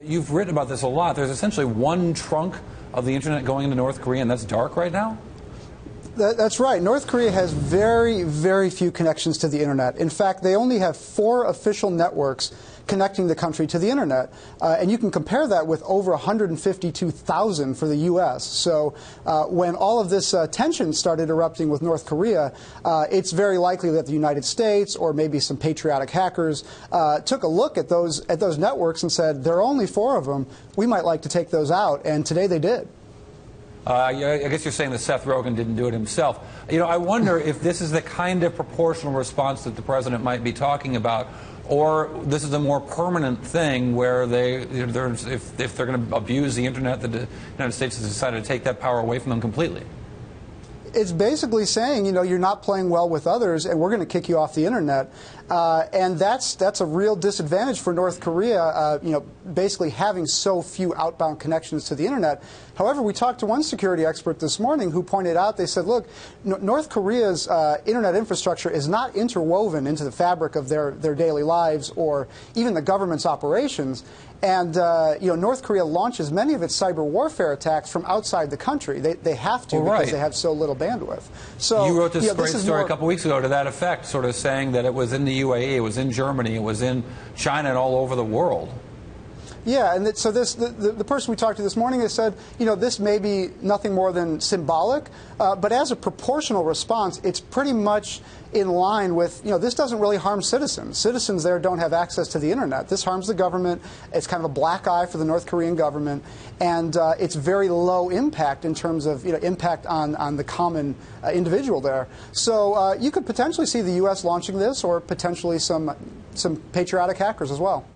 You've written about this a lot. There's essentially one trunk of the internet going into North Korea, and that's dark right now? That's right. North Korea has very, very few connections to the internet. In fact, they only have 4 official networks connecting the country to the internet. And you can compare that with over 152,000 for the U.S. So when all of this tension started erupting with North Korea, it's very likely that the United States or maybe some patriotic hackers took a look at those networks and said, there are only 4 of them. We might like to take those out. And today they did. I guess you're saying that Seth Rogen didn't do it himself. You know, I wonder if this is the kind of proportional response that the president might be talking about, or this is a more permanent thing where if they're going to abuse the internet, the United States has decided to take that power away from them completely. It's basically saying, you know, you're not playing well with others, and we're going to kick you off the internet, and that's a real disadvantage for North Korea. You know, basically having so few outbound connections to the internet. However, we talked to one security expert this morning who pointed out, they said, look, North Korea's internet infrastructure is not interwoven into the fabric of their daily lives or even the government's operations. And you know, North Korea launches many of its cyber warfare attacks from outside the country. They have to because they have so little bandwidth. So you wrote this great story a couple weeks ago to that effect, sort of saying that it was in the UAE, it was in Germany, it was in China, and all over the world. Yeah, and so the person we talked to this morning has said, you know, this may be nothing more than symbolic, but as a proportional response, it's pretty much in line with, you know, this doesn't really harm citizens. Citizens there don't have access to the internet. This harms the government. It's kind of a black eye for the North Korean government, and it's very low impact in terms of, you know, impact on the common individual there. So you could potentially see the U.S. launching this, or potentially some patriotic hackers as well.